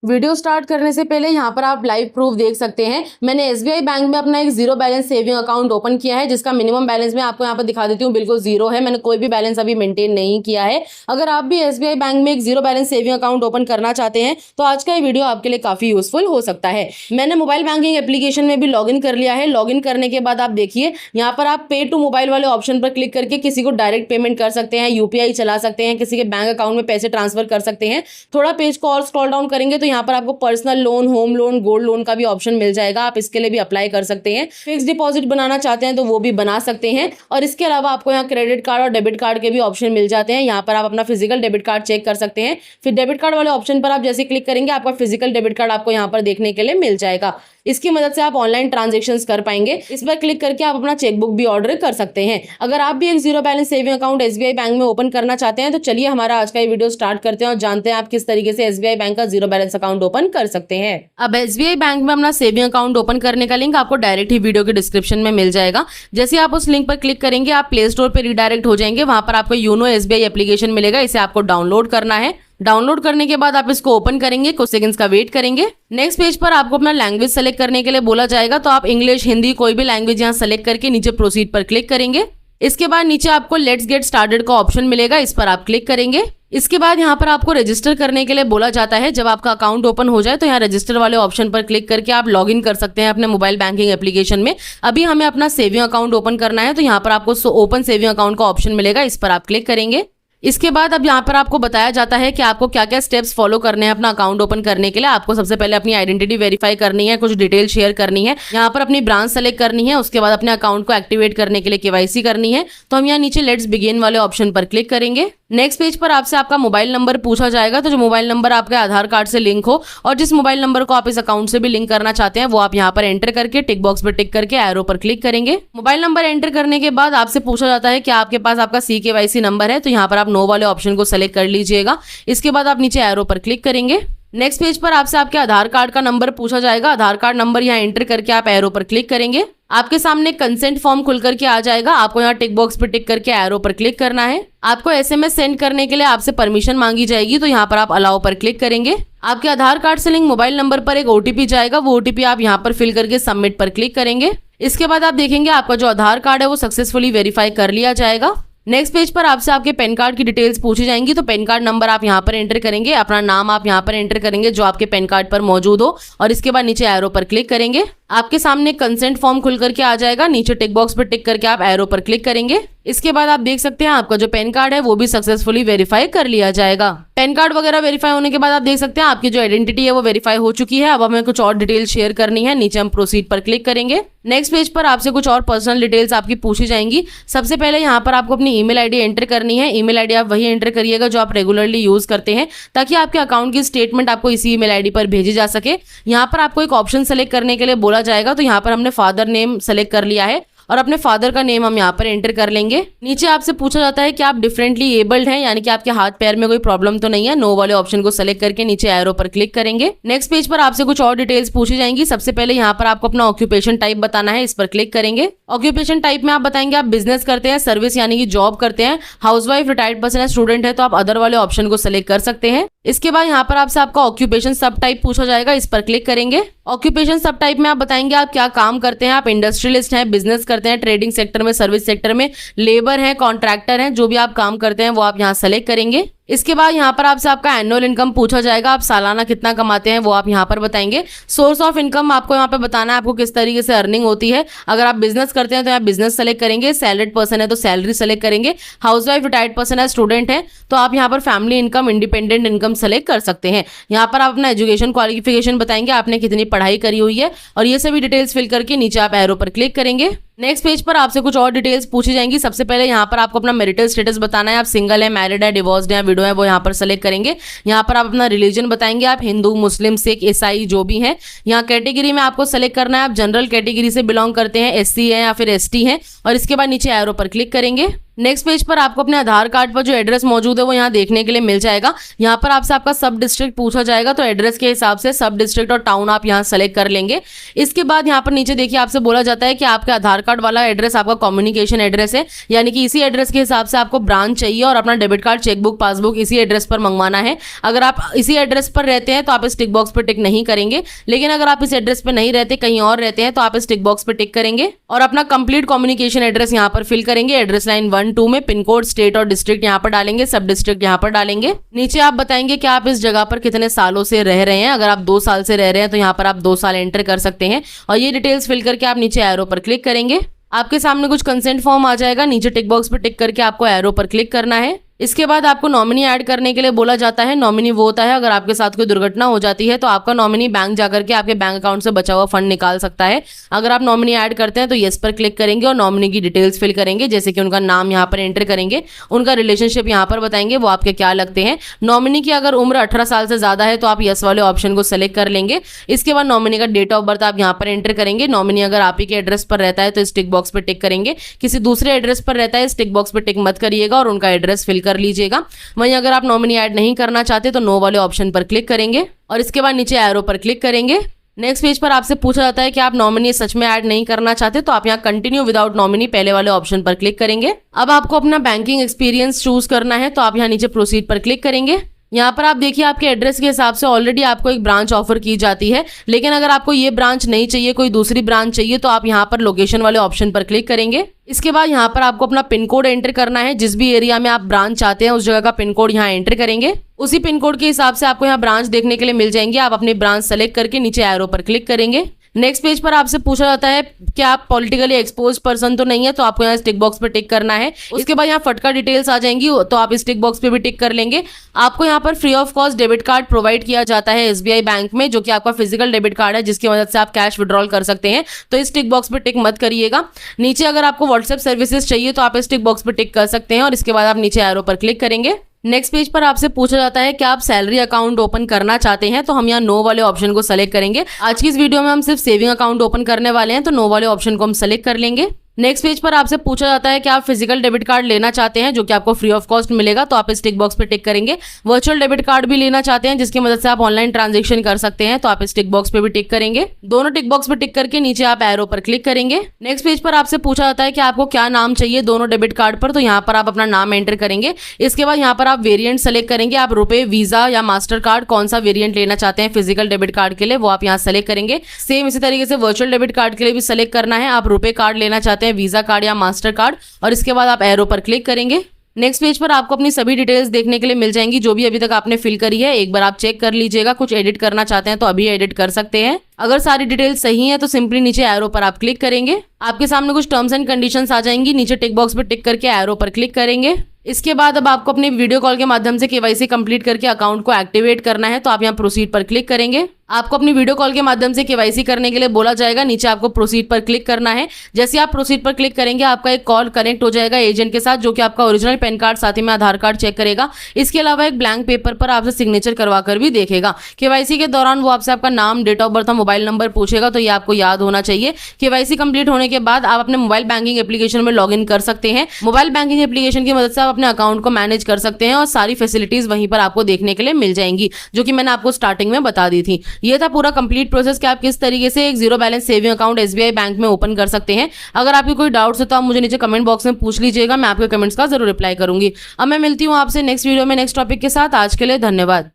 Video start करने से पहले यहाँ पर आप लाइव प्रूफ देख सकते हैं। मैंने एसबीआई बैंक में अपना एक zero balance saving account open किया है, जिसका मिनिमम बैलेंस मैं आपको यहाँ पर दिखा देती हूँ, बिल्कुल जीरो है। मैंने कोई भी बैलेंस अभी मेंटेन नहीं किया है। अगर आप भी एसबीआई बैंक में एक zero balance saving account open करना चाहते हैं तो आज का ये वीडियो आपके लिए काफी यूजफुल हो सकता है। मैंने मोबाइल बैंकिंग एप्लीकेशन में भी लॉगिन कर लिया है। लॉगिन करने के बाद आप देखिए यहाँ पर आप पे टू मोबाइल वाले ऑप्शन पर क्लिक करके किसी को डायरेक्ट पेमेंट कर सकते हैं, यूपीआई चला सकते हैं, किसी के बैंक अकाउंट में पैसे ट्रांसफर कर सकते हैं। थोड़ा पेज को और स्क्रॉल डाउन करेंगे तो यहाँ पर आपको personal loan, home loan, gold loan का भी ऑप्शन मिल जाएगा। आप इसके लिए भी अप्लाई कर सकते हैं। फिक्स डिपॉजिट बनाना चाहते हैं तो वो भी बना सकते हैं। और इसके अलावा आपको यहाँ क्रेडिट कार्ड और डेबिट कार्ड के भी ऑप्शन मिल जाते हैं। यहाँ पर आप अपना फिजिकल डेबिट कार्ड चेक कर सकते हैं। फिर डेबिट कार्ड वाले ऑप्शन पर आप जैसे क्लिक करेंगे आपका फिजिकल डेबिट कार्ड आपको यहाँ पर देखने के लिए मिल जाएगा। इसकी मदद से आप ऑनलाइन ट्रांजैक्शंस कर पाएंगे। इस पर क्लिक करके आप अपना चेकबुक भी ऑर्डर कर सकते हैं। अगर आप भी एक zero balance saving account SBI bank में ओपन करना चाहते हैं तो चलिए हमारा आज का ये वीडियो स्टार्ट करते हैं और जानते हैं आप किस तरीके से एसबीआई बैंक का जीरो बैलेंस अकाउंट ओपन कर सकते हैं। अब एसबीआई बैंक में अपना सेविंग अकाउंट ओपन करने का लिंक आपको डायरेक्ट ही वीडियो के डिस्क्रिप्शन में मिल जाएगा। जैसे आप उस लिंक पर क्लिक करेंगे आप प्ले स्टोर पर रिडायरेक्ट हो जाएंगे। वहां पर आपको यूनो एसबीआई एप्लीकेशन मिलेगा, इसे आपको डाउनलोड करना है। डाउनलोड करने के बाद आप इसको ओपन करेंगे, कुछ सेकंड्स का वेट करेंगे। नेक्स्ट पेज पर आपको अपना लैंग्वेज सेलेक्ट करने के लिए बोला जाएगा, तो आप इंग्लिश, हिंदी कोई भी लैंग्वेज यहाँ सेलेक्ट करके नीचे प्रोसीड पर क्लिक करेंगे। इसके बाद नीचे आपको लेट्स गेट स्टार्टेड का ऑप्शन मिलेगा, इस पर आप क्लिक करेंगे। इसके बाद यहाँ पर आपको रजिस्टर करने के लिए बोला जाता है। जब आपका अकाउंट ओपन हो जाए तो यहाँ रजिस्टर वाले ऑप्शन पर क्लिक करके आप लॉगिन कर सकते हैं अपने मोबाइल बैंकिंग एप्लीकेशन में। अभी हमें अपना सेविंग अकाउंट ओपन करना है तो यहाँ पर आपको ओपन सेविंग अकाउंट का ऑप्शन मिलेगा, इस पर आप क्लिक करेंगे। इसके बाद अब यहाँ पर आपको बताया जाता है कि आपको क्या क्या स्टेप्स फॉलो करने हैं अपना अकाउंट ओपन करने के लिए। आपको सबसे पहले अपनी आइडेंटिटी वेरीफाई करनी है, कुछ डिटेल शेयर करनी है, यहाँ पर अपनी ब्रांच सेलेक्ट करनी है, उसके बाद अपने अकाउंट को एक्टिवेट करने के लिए केवाईसी करनी है। तो हम यहाँ नीचे लेट्स बिगिन वाले ऑप्शन पर क्लिक करेंगे। नेक्स्ट पेज पर आपसे आपका मोबाइल नंबर पूछा जाएगा, तो जो मोबाइल नंबर आपके आधार कार्ड से लिंक हो और जिस मोबाइल नंबर को आप इस अकाउंट से भी लिंक करना चाहते हैं वो आप यहाँ पर एंटर करके टिक बॉक्स पर टिक करके एरो पर क्लिक करेंगे। मोबाइल नंबर एंटर करने के बाद आपसे पूछा जाता है कि आपके पास आपका CKYC नंबर है, तो यहाँ पर आप नो वाले ऑप्शन को सेलेक्ट कर लीजिएगा। इसके बाद आप नीचे एरो पर क्लिक करेंगे। नेक्स्ट पेज पर आपसे आपके आधार कार्ड का नंबर पूछा जाएगा। आधार कार्ड नंबर यहाँ एंटर करके आप एरो पर क्लिक करेंगे। आपके सामने कंसेंट फॉर्म खुल करके आ जाएगा। आपको यहाँ टिक बॉक्स पर टिक करके एरो पर क्लिक करना है। आपको SMS सेंड करने के लिए आपसे परमिशन मांगी जाएगी, तो यहाँ पर आप अलाउ पर क्लिक करेंगे। आपके आधार कार्ड से लिंक मोबाइल नंबर पर एक OTP जाएगा, वो OTP आप यहाँ पर फिल करके सबमिट पर क्लिक करेंगे। इसके बाद आप देखेंगे आपका जो आधार कार्ड है वो सक्सेसफुली वेरीफाई कर लिया जाएगा। नेक्स्ट पेज पर आपसे आपके पैन कार्ड की डिटेल्स पूछी जाएंगी, तो पैन कार्ड नंबर आप यहाँ पर एंटर करेंगे, अपना नाम आप यहाँ पर एंटर करेंगे जो आपके पैन कार्ड पर मौजूद हो और इसके बाद नीचे एरो पर क्लिक करेंगे। आपके सामने कंसेंट फॉर्म खुल करके आ जाएगा, नीचे टिक बॉक्स पर टिक करके आप एरो पर क्लिक करेंगे। इसके बाद आप देख सकते हैं आपका जो पैन कार्ड है वो भी सक्सेसफुली वेरीफाई कर लिया जाएगा। पैन कार्ड वगैरह वेरीफाई होने के बाद आप देख सकते हैं आपकी जो आइडेंटिटी है वो वेरीफाई हो चुकी है। अब हमें कुछ और डिटेल शेयर करनी है, नीचे हम प्रोसीड पर क्लिक करेंगे। नेक्स्ट पेज पर आपसे कुछ और पर्सनल डिटेल्स आपकी पूछी जाएंगी। सबसे पहले यहाँ पर आपको अपनी ईमेल आईडी एंटर करनी है। ईमेल आईडी आप वही एंटर करिएगा जो आप रेगुलरली यूज करते हैं, ताकि आपके अकाउंट की स्टेटमेंट आपको इसी ईमेल आईडी पर भेजी जा सके। यहाँ पर आपको एक ऑप्शन सेलेक्ट करने के लिए बोला जाएगा, तो यहाँ पर हमने फादर नेम सेलेक्ट कर लिया है और अपने फादर का नेम हम यहाँ पर एंटर कर लेंगे। नीचे आपसे पूछा जाता है कि आप डिफरेंटली एबल्ड हैं, यानी कि आपके हाथ पैर में कोई प्रॉब्लम तो नहीं है। नो वाले ऑप्शन को सेलेक्ट करके नीचे एरो पर क्लिक करेंगे। नेक्स्ट पेज पर आपसे कुछ और डिटेल्स पूछी जाएंगी। सबसे पहले यहाँ पर आपको अपना ऑक्यूपेशन टाइप बताना है, इस पर क्लिक करेंगे। ऑक्यूपेशन टाइप में आप बताएंगे आप बिजनेस करते हैं, सर्विस यानी कि जॉब करते हैं, हाउसवाइफ, रिटायर्ड पर्सन है, स्टूडेंट है, तो आप अदर वाले ऑप्शन को सेलेक्ट कर सकते हैं। इसके बाद यहाँ पर आपसे आपका ऑक्यूपेशन सब टाइप पूछा जाएगा, इस पर क्लिक करेंगे। ऑक्यूपेशन सब टाइप में आप बताएंगे आप क्या काम करते हैं, आप इंडस्ट्रियलिस्ट हैं, बिजनेस करते हैं, ट्रेडिंग सेक्टर में, सर्विस सेक्टर में, लेबर है, कॉन्ट्रैक्टर हैं, जो भी आप काम करते हैं वो आप यहाँ सेलेक्ट करेंगे। इसके बाद यहाँ पर आपसे आपका एनुअल इनकम पूछा जाएगा, आप सालाना कितना कमाते हैं वो आप यहाँ पर बताएंगे। सोर्स ऑफ इनकम आपको यहाँ पे बताना है आपको किस तरीके से अर्निंग होती है। अगर आप बिजनेस करते हैं तो यहाँ बिजनेस सेलेक्ट करेंगे, सैलरीड पर्सन है तो सैलरी सेलेक्ट करेंगे, हाउसवाइफ, रिटायर्ड पर्सन है, स्टूडेंट है तो आप यहाँ पर family income, independent income select कर सकते हैं। यहाँ पर आप अपना एजुकेशन क्वालिफिकेशन बताएंगे, आपने कितनी पढ़ाई करी हुई है और ये सभी डिटेल्स फिल करके नीचे आप एरो पर क्लिक करेंगे। नेक्स्ट पेज पर आपसे कुछ और डिटेल्स पूछी जाएंगी। सबसे पहले यहाँ पर आपको अपना मैरिटल स्टेटस बताना है, आप सिंगल है, मैरिड है, डिवोर्स्ड है, विडो है, वो यहाँ पर सेलेक्ट करेंगे। यहाँ पर आप अपना रिलीजन बताएंगे, आप हिंदू, मुस्लिम, सिख, ईसाई जो भी हैं। यहाँ कैटेगरी में आपको सेलेक्ट करना है, आप जनरल कैटेगरी से बिलोंग करते हैं, SC है या फिर ST है और इसके बाद नीचे एरो पर क्लिक करेंगे। नेक्स्ट पेज पर आपको अपने आधार कार्ड पर जो एड्रेस मौजूद है वो यहाँ देखने के लिए मिल जाएगा। यहाँ पर आपसे आपका सब डिस्ट्रिक्ट पूछा जाएगा, तो एड्रेस के हिसाब से सब डिस्ट्रिक्ट और टाउन आप यहाँ सेलेक्ट कर लेंगे। इसके बाद यहाँ पर नीचे देखिए आपसे बोला जाता है कि आपके आधार कार्ड वाला एड्रेस आपका कम्युनिकेशन एड्रेस है, यानी कि इसी एड्रेस के हिसाब से आपको ब्रांच चाहिए और अपना डेबिट कार्ड, चेकबुक, पासबुक इसी एड्रेस पर मंगवाना है। अगर आप इसी एड्रेस पर रहते हैं तो आप इस टिक बॉक्स पर टिक नहीं करेंगे, लेकिन अगर आप इस एड्रेस पर नहीं रहते, कहीं और रहते हैं, तो आप इस टिक बॉक्स पर टिक करेंगे और अपना कंप्लीट कम्युनिकेशन एड्रेस यहाँ पर फिल करेंगे। एड्रेस लाइन 1, 2 में पिन कोड, स्टेट और डिस्ट्रिक्ट यहाँ पर डालेंगे, सब डिस्ट्रिक्ट यहाँ पर डालेंगे। नीचे आप बताएंगे कि आप इस जगह पर कितने सालों से रह रहे हैं। अगर आप 2 साल से रह रहे हैं तो यहाँ पर आप 2 साल एंटर कर सकते हैं और ये डिटेल्स फिल करके आप नीचे एरो पर क्लिक करेंगे। आपके सामने कुछ कंसेंट फॉर्म आ जाएगा, नीचे टिक बॉक्स पर टिक करके आपको एरो पर क्लिक करना है। इसके बाद आपको नॉमिनी ऐड करने के लिए बोला जाता है। नॉमिनी वो होता है अगर आपके साथ कोई दुर्घटना हो जाती है तो आपका नॉमिनी बैंक जाकर के आपके बैंक अकाउंट से बचा हुआ फंड निकाल सकता है। अगर आप नॉमिनी ऐड करते हैं तो येस पर क्लिक करेंगे और नॉमिनी की डिटेल्स फिल करेंगे, जैसे कि उनका नाम यहाँ पर एंटर करेंगे, उनका रिलेशनशिप यहाँ पर बताएंगे, वो आपके क्या लगते हैं। नॉमिनी की अगर उम्र 18 साल से ज़्यादा है तो आप येस वाले ऑप्शन को सेलेक्ट कर लेंगे। इसके बाद नॉमिनी का डेट ऑफ बर्थ आप यहाँ पर एंटर करेंगे। नॉमिनी अगर आप ही के एड्रेस पर रहता है तो इस टिक बॉक्स पर टिक करेंगे, किसी दूसरे एड्रेस पर रहता है इस टिक बॉक्स पर टिक मत करिएगा और उनका एड्रेस फिल कर लीजिएगा। वहीं अगर आप नॉमिनी ऐड नहीं करना चाहते तो नो वाले ऑप्शन पर क्लिक करेंगे और इसके बाद नीचे एरो पर क्लिक करेंगे। नेक्स्ट पेज पर आपसे पूछा जाता है कि आप नॉमिनी सच में ऐड नहीं करना चाहते, तो आप यहाँ कंटिन्यू विदाउट नॉमिनी पहले वाले ऑप्शन पर क्लिक करेंगे। अब आपको अपना बैंकिंग एक्सपीरियंस चूज करना है, तो आप यहाँ नीचे प्रोसीड पर क्लिक करेंगे। यहाँ पर आप देखिए आपके एड्रेस के हिसाब से ऑलरेडी आपको एक ब्रांच ऑफर की जाती है, लेकिन अगर आपको ये ब्रांच नहीं चाहिए, कोई दूसरी ब्रांच चाहिए, तो आप यहाँ पर लोकेशन वाले ऑप्शन पर क्लिक करेंगे। इसके बाद यहाँ पर आपको अपना पिन कोड एंटर करना है। जिस भी एरिया में आप ब्रांच चाहते हैं उस जगह का पिन कोड यहाँ एंटर करेंगे। उसी पिन कोड के हिसाब से आपको यहाँ ब्रांच देखने के लिए मिल जाएंगे। आप अपनी ब्रांच सेलेक्ट करके नीचे एरो पर क्लिक करेंगे। नेक्स्ट पेज पर आपसे पूछा जाता है कि आप पॉलिटिकली एक्सपोज पर्सन तो नहीं है, तो आपको यहाँ टिक बॉक्स पर टिक करना है। उसके बाद यहाँ फटका डिटेल्स आ जाएंगी, तो आप इस टिक बॉक्स पे भी टिक कर लेंगे। आपको यहाँ पर free of cost debit card provide किया जाता है SBI बैंक में, जो कि आपका फिजिकल डेबिट कार्ड है, जिसकी मदद से आप कैश विड्रॉल कर सकते हैं, तो इस टिक बॉक्स पर टिक मत करिएगा। नीचे अगर आपको व्हाट्सएप सर्विसेज चाहिए तो आप इस टिक बॉक्स पर टिक कर सकते हैं और इसके बाद आप नीचे एरो पर क्लिक करेंगे। नेक्स्ट पेज पर आपसे पूछा जाता है कि आप सैलरी अकाउंट ओपन करना चाहते हैं, तो हम यहाँ नो वाले ऑप्शन को सेलेक्ट करेंगे। आज की इस वीडियो में हम सिर्फ सेविंग अकाउंट ओपन करने वाले हैं, तो नो वाले ऑप्शन को हम सेलेक्ट कर लेंगे। नेक्स्ट पेज पर आपसे पूछा जाता है कि आप फिजिकल डेबिट कार्ड लेना चाहते हैं, जो कि आपको फ्री ऑफ कॉस्ट मिलेगा, तो आप इस टिक बॉक्स पर टिक करेंगे। वर्चुअल डेबिट कार्ड भी लेना चाहते हैं जिसकी मदद से आप ऑनलाइन ट्रांजैक्शन कर सकते हैं, तो आप इस टिक बॉक्स पे भी टिक करेंगे। दोनों टिक बॉक्स पर टिक करके नीचे आप एरो पर क्लिक करेंगे। नेक्स्ट पेज पर आपसे पूछा जाता है कि आपको क्या नाम चाहिए दोनों डेबिट कार्ड पर, तो यहाँ पर आप अपना नाम एंटर करेंगे। इसके बाद यहाँ पर आप वेरिएंट सेलेक्ट करेंगे। आप रुपए, वीजा या मास्टर कार्ड कौन सा वेरिएंट लेना चाहते हैं फिजिकल डेबिट कार्ड के लिए, वो आप यहाँ सेलेक्ट करेंगे। सेम इसी तरीके से वर्चुअल डेबिट कार्ड के लिए भी सेलेक्ट करना है। आप रुपए कार्ड लेना चाहते हैं, वीजा कार्ड या मास्टर कार्ड, और इसके बाद आप एरो पर क्लिक करेंगे। नेक्स्ट पेज पर आपको अपनी सभी डिटेल्स देखने के लिए मिल जाएंगी, जो भी अभी तक आपने फिल करी है। एक बार आप चेक कर लीजिएगा, कुछ एडिट करना चाहते हैं तो अभी एडिट कर सकते हैं। अगर सारी डिटेल्स सही हैं तो सिंपली नीचे एरो पर आप क्लिक करेंगे। आपके सामने कुछ टर्म्स एंड कंडीशंस आ जाएंगी, नीचे टिक बॉक्स पर टिक करके एरो पर क्लिक करेंगे। इसके बाद अब आपको अपने वीडियो कॉल के माध्यम से KYC कंप्लीट करके अकाउंट को एक्टिवेट करना है, तो आप यहाँ प्रोसीड पर क्लिक करेंगे। आपको अपनी वीडियो कॉल के माध्यम से KYC करने के लिए बोला जाएगा, नीचे आपको प्रोसीड पर क्लिक करना है। जैसे आप प्रोसीड पर क्लिक करेंगे आपका एक कॉल कनेक्ट हो जाएगा एजेंट के साथ, जो कि आपका ओरिजिनल पैन कार्ड साथ ही में आधार कार्ड चेक करेगा। इसके अलावा एक ब्लैंक पेपर पर आपसे सिग्नेचर करवा कर भी देखेगा। KYC के दौरान वो आपसे आपका नाम, डेट ऑफ बर्थ और मोबाइल नंबर पूछेगा, तो ये आपको याद होना चाहिए। KYC कंप्लीट होने के बाद आप अपने मोबाइल बैंकिंग एप्लीकेशन में लॉग इन कर सकते हैं। मोबाइल बैंकिंग एप्लीकेशन की मदद से आप अपने अकाउंट को मैनेज कर सकते हैं और सारी फैसिलिटीज वहीं पर आपको देखने के लिए मिल जाएंगी, जो कि मैंने आपको स्टार्टिंग में बता दी थी। ये था पूरा कंप्लीट प्रोसेस कि आप किस तरीके से एक zero balance saving account SBI bank में ओपन कर सकते हैं। अगर आपकी कोई डाउट्स है तो आप मुझे नीचे कमेंट बॉक्स में पूछ लीजिएगा, मैं आपके कमेंट्स का जरूर रिप्लाई करूंगी। अब मैं मिलती हूँ आपसे नेक्स्ट वीडियो में नेक्स्ट टॉपिक के साथ। आज के लिए धन्यवाद।